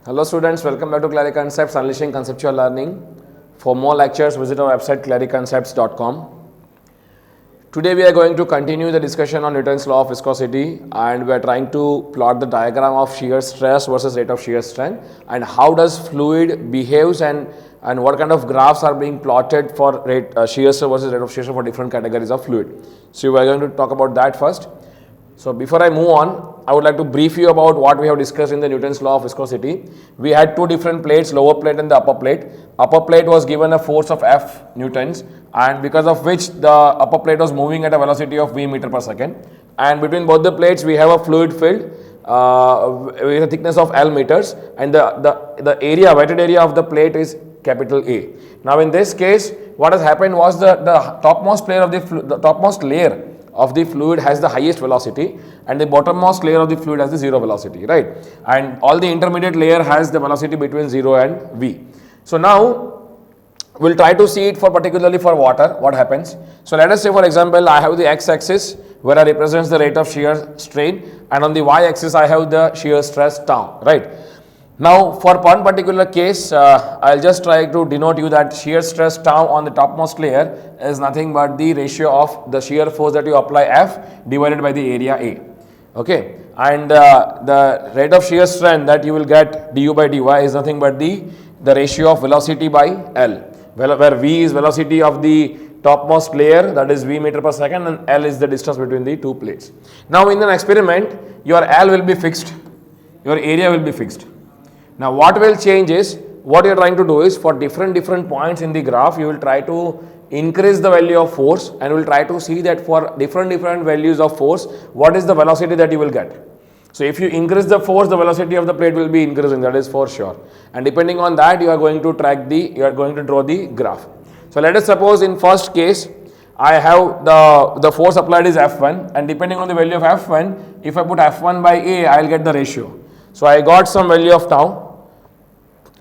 Hello students, welcome back to Clary Concepts, Unleashing Conceptual Learning. For more lectures, visit our website claryconcepts.com. Today we are going to continue the discussion on Newton's law of viscosity, and we are trying to plot the diagram of shear stress versus rate of shear strain, and how does fluid behaves and what kind of graphs are being plotted for shear stress versus rate of shear strain for different categories of fluid. So we are going to talk about that first. So before I move on, I would like to brief you about what we have discussed in the Newton's law of viscosity. We had two different plates, lower plate and the upper plate. Upper plate was given a force of F newtons, and because of which the upper plate was moving at a velocity of V meter per second. And between both the plates, we have a fluid filled with a thickness of L meters, and the area, wetted area of the plate is capital A. Now in this case, what has happened was the topmost layer of the fluid has the highest velocity, and the bottommost layer of the fluid has the zero velocity, right? And all the intermediate layer has the velocity between 0 and V. So now we'll try to see it particularly for water, what happens. So let us say, for example, I have the x-axis where I represents the rate of shear strain, and on the y-axis I have the shear stress tau, right? Now for one particular case, I'll just try to denote you that shear stress tau on the topmost layer is nothing but the ratio of the shear force that you apply F divided by the area A. Okay, and the rate of shear strain that you will get du by dy is nothing but the ratio of velocity by L, where V is velocity of the topmost layer, that is V meter per second, and L is the distance between the two plates. Now in an experiment, your L will be fixed, your area will be fixed. Now what will change is, what you are trying to do is, for different points in the graph, you will try to increase the value of force, and will try to see that for different values of force, what is the velocity that you will get. So if you increase the force, the velocity of the plate will be increasing, that is for sure. And depending on that, you are going to draw the graph. So let us suppose in first case, I have the force applied is F1, and depending on the value of F1, if I put F1 by A, I will get the ratio. So I got some value of tau,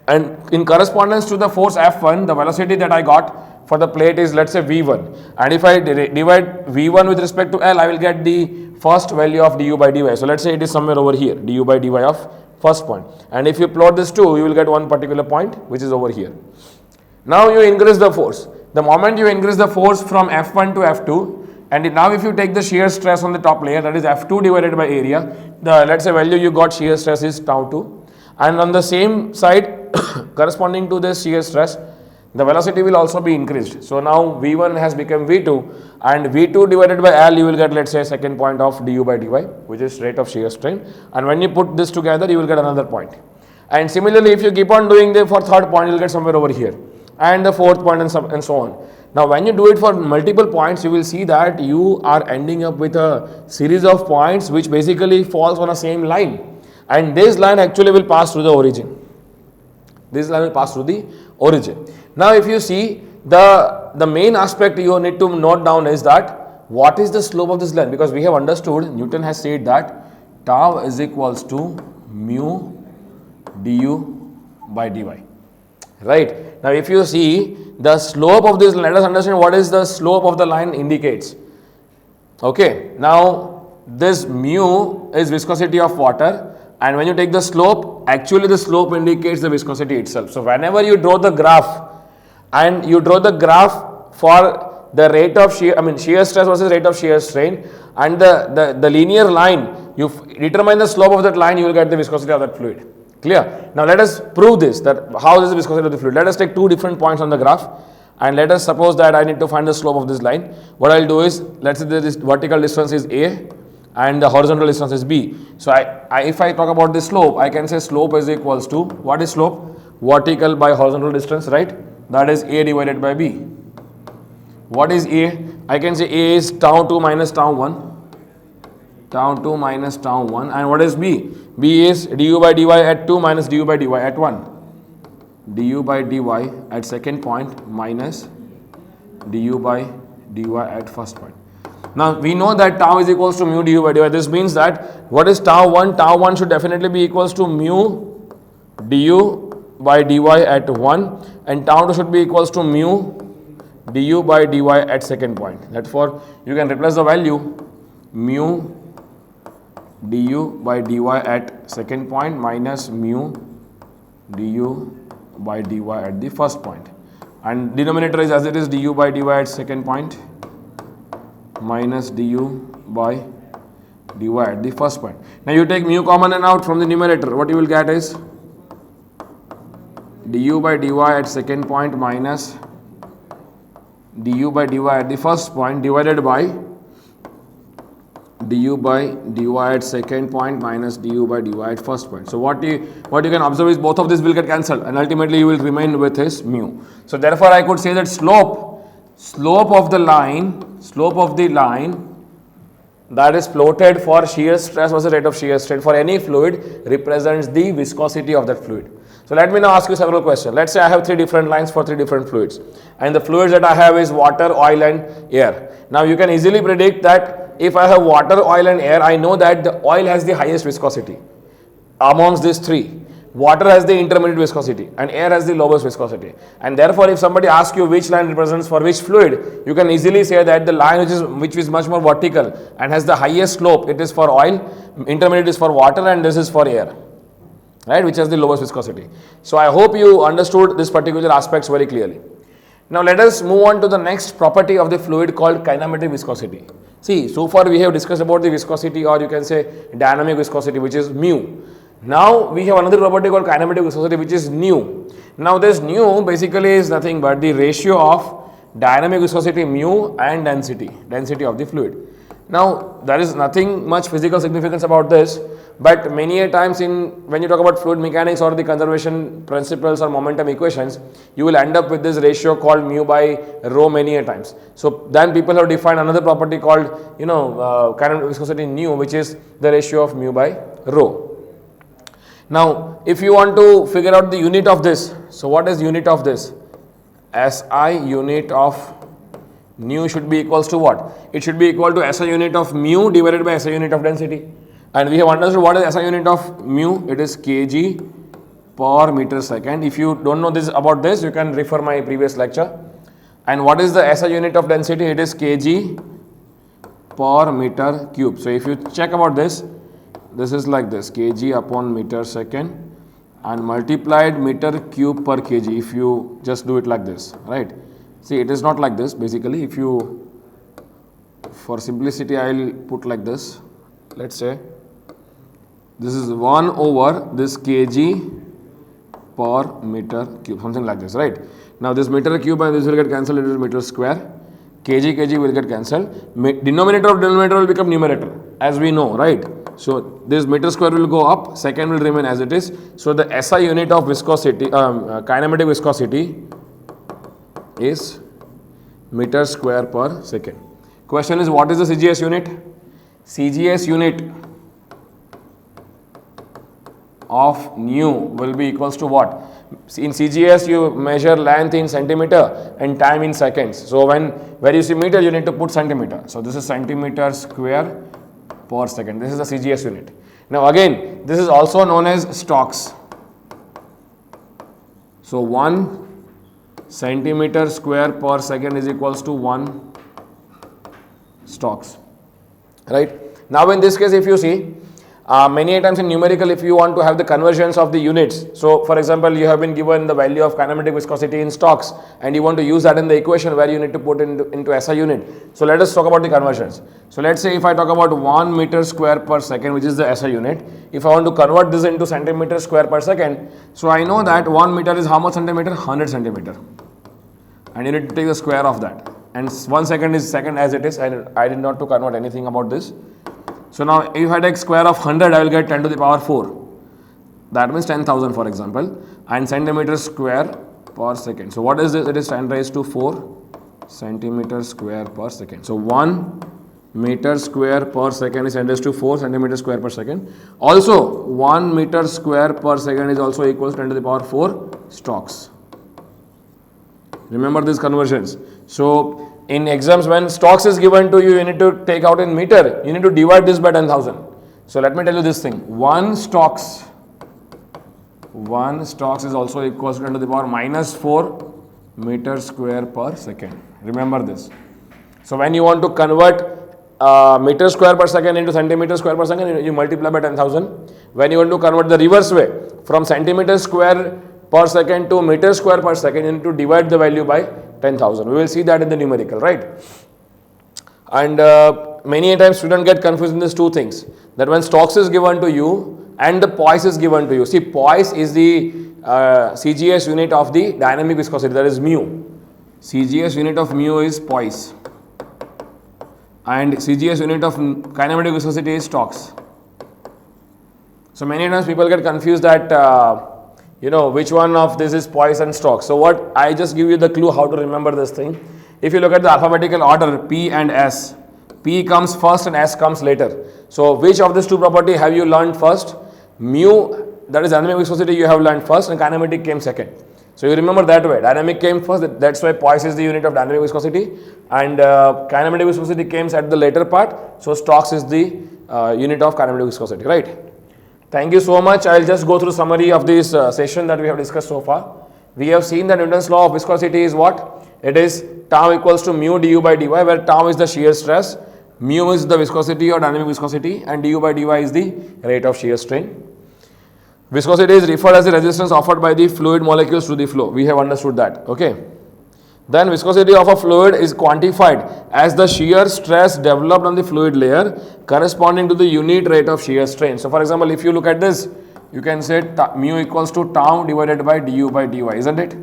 and in correspondence to the force F1, the velocity that I got for the plate is, let's say, V1. And if I divide V1 with respect to L, I will get the first value of du by dy. So let's say it is somewhere over here, du by dy of first point. And if you plot this two, you will get one particular point which is over here. Now you increase the force. The moment you increase the force from F1 to F2, and now if you take the shear stress on the top layer, that is F2 divided by area, the let's say value you got shear stress is tau 2. And on the same side, corresponding to this shear stress, the velocity will also be increased. So now V1 has become V2, and V2 divided by L, you will get, let's say, second point of du by dy, which is rate of shear strain. And when you put this together, you will get another point. And similarly, if you keep on doing this for third point, you will get somewhere over here, and the fourth point, and so on. Now when you do it for multiple points, you will see that you are ending up with a series of points which basically falls on a same line. And this line actually will pass through the origin. This line will pass through the origin. Now if you see, the main aspect you need to note down is that what is the slope of this line, because we have understood, Newton has said that tau is equals to mu du by dy, right? Now if you see the slope of this, let us understand what is the slope of the line indicates. Okay, now this mu is viscosity of water, and when you take the slope, actually the slope indicates the viscosity itself. So whenever you draw the graph, and you draw the graph for the rate of shear stress versus rate of shear strain, and the linear line, you determine the slope of that line, you will get the viscosity of that fluid. Clear? Now let us prove this, that how is the viscosity of the fluid. Let us take two different points on the graph, and let us suppose that I need to find the slope of this line. What I will do is, let's say this vertical distance is A, and the horizontal distance is B. So if I talk about the slope, I can say slope is equals to, what is slope? Vertical by horizontal distance, right? That is A divided by B. What is A? I can say A is tau 2 minus tau 1. Tau 2 minus tau 1. And what is B? B is du by dy at 2 minus du by dy at 1. Du by dy at second point minus du by dy at first point. Now we know that tau is equals to mu du by dy. This means that what is tau 1? Tau 1 should definitely be equals to mu du by dy at 1, and tau 2 should be equals to mu du by dy at second point. Therefore you can replace the value mu du by dy at second point minus mu du by dy at the first point, and denominator is as it is du by dy at second point minus du by dy at the first point. Now you take mu common and out from the numerator, what you will get is du by dy at second point minus du by dy at the first point divided by du by dy at second point minus du by dy at first point. So what you can observe is both of these will get cancelled and ultimately you will remain with his mu. So therefore I could say that slope of the line that is plotted for shear stress versus rate of shear strain for any fluid represents the viscosity of that fluid. So let me now ask you several questions. Let's say I have three different lines for three different fluids, and the fluids that I have is water, oil and air. Now you can easily predict that if I have water, oil and air, I know that the oil has the highest viscosity amongst these three. Water has the intermediate viscosity and air has the lowest viscosity, and therefore if somebody asks you which line represents for which fluid, you can easily say that the line which is much more vertical and has the highest slope, it is for oil, intermediate is for water and this is for air, right, which has the lowest viscosity. So I hope you understood this particular aspects very clearly. Now let us move on to the next property of the fluid called kinematic viscosity. See, so far we have discussed about the viscosity, or you can say dynamic viscosity, which is mu. Now we have another property called kinematic viscosity, which is nu. Now this nu basically is nothing but the ratio of dynamic viscosity mu and density of the fluid. Now there is nothing much physical significance about this, but many a times when you talk about fluid mechanics or the conservation principles or momentum equations, you will end up with this ratio called mu by rho many a times. So then people have defined another property called kinematic viscosity nu, which is the ratio of mu by rho. Now if you want to figure out the unit of this, so what is unit of this? SI unit of nu should be equals to what? It should be equal to SI unit of mu divided by SI unit of density. And we have understood what is SI unit of mu. It is kg per meter second. If you don't know this about this, you can refer my previous lecture. And what is the SI unit of density? It is kg per meter cube. So if you check about this, this is like this, kg upon meter second and multiplied meter cube per kg, if you just do it like this, right? See, it is not like this basically. If you, for simplicity, I will put like this. Let's say this is 1 over this kg per meter cube, something like this, right? Now this meter cube and this will get cancelled, it is meter square. Kg will get cancelled. Denominator of denominator will become numerator, as we know, right? So this meter square will go up, second will remain as it is. So the SI unit of viscosity, kinematic viscosity is meter square per second. Question is, what is the CGS unit? CGS unit of nu will be equals to what? In CGS you measure length in centimeter and time in seconds. So where you see meter, you need to put centimeter. So this is centimeter square per second. This is the CGS unit. Now again, this is also known as Stokes. So 1 centimeter square per second is equals to 1 Stokes, right? Now in this case, if you see, many times in numerical, if you want to have the conversions of the units, so for example, you have been given the value of kinematic viscosity in Stokes and you want to use that in the equation where you need to put into SI unit. So let us talk about the conversions. So let's say if I talk about 1 meter square per second, which is the SI unit, if I want to convert this into centimeter square per second, so I know that 1 meter is how much centimeter? 100 centimeter. And you need to take the square of that. And 1 second is second as it is, and I did not to convert anything about this. So now if I take square of 100, I will get 10 to the power 4. That means 10,000 for example, and centimeter square per second. So what is this? It is 10 raised to 4 centimeter square per second. So 1 meter square per second is 10 raised to 4 centimeter square per second. Also 1 meter square per second is also equals to 10 to the power 4 Stokes. Remember these conversions. So in exams, when Stokes is given to you, you need to take out in meter, you need to divide this by 10,000. So let me tell you this thing, 1 Stokes is also equals to 10 to the power minus 4 meter square per second. Remember this. So when you want to convert meter square per second into centimeter square per second, you multiply by 10,000. When you want to convert the reverse way, from centimeter square per second to meter square per second, you need to divide the value by 10,000. We will see that in the numerical, right? And many a times students get confused in these two things, that when Stokes is given to you and the poise is given to you. See, poise is the CGS unit of the dynamic viscosity, that is mu. CGS unit of mu is poise and CGS unit of kinematic viscosity is Stokes. So many times people get confused that which one of this is poise and Stokes. So what I just give you the clue how to remember this thing. If you look at the alphabetical order P and S, P comes first and S comes later. So which of these two property have you learned first? Mu, that is dynamic viscosity, you have learned first, and kinematic came second. So you remember that way. Dynamic came first, that's why poise is the unit of dynamic viscosity, and kinematic viscosity comes at the later part. So Stokes is the unit of kinematic viscosity, right? Thank you so much. I will just go through summary of this session that we have discussed so far. We have seen that Newton's law of viscosity is what? It is tau equals to mu du by dy, where tau is the shear stress, mu is the viscosity or dynamic viscosity, and du by dy is the rate of shear strain. Viscosity is referred as the resistance offered by the fluid molecules to the flow. We have understood that. Okay. Then viscosity of a fluid is quantified as the shear stress developed on the fluid layer corresponding to the unit rate of shear strain. So for example, if you look at this, you can say mu equals to tau divided by du by dy, isn't it?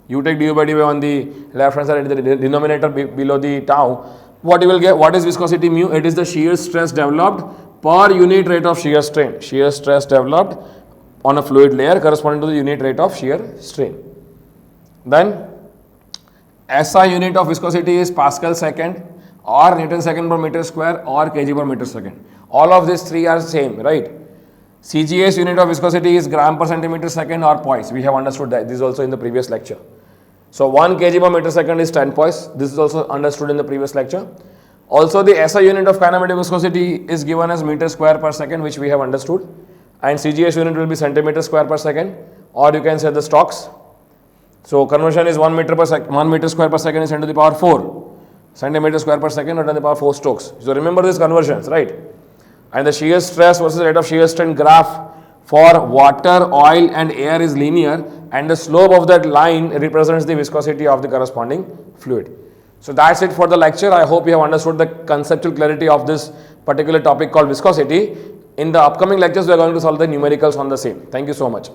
You take du by dy on the left hand side, the denominator below the tau. What you will get? What is viscosity mu? It is the shear stress developed per unit rate of shear strain. Shear stress developed on a fluid layer corresponding to the unit rate of shear strain. Then SI unit of viscosity is Pascal second or Newton second per meter square or kg per meter second. All of these three are same, right? CGS unit of viscosity is gram per centimeter second or poise. We have understood that. This is also in the previous lecture. So 1 kg per meter second is 10 poise. This is also understood in the previous lecture. Also the SI unit of kinematic viscosity is given as meter square per second, which we have understood. And CGS unit will be centimeter square per second, or you can say the Stokes. So conversion is 1 meter square per second is 10 to the power 4 centimeter square per second or 10 to the power 4 Stokes. So remember these conversions, right? And the shear stress versus rate of shear strain graph for water, oil and air is linear, and the slope of that line represents the viscosity of the corresponding fluid. So that's it for the lecture. I hope you have understood the conceptual clarity of this particular topic called viscosity. In the upcoming lectures, we are going to solve the numericals on the same. Thank you so much.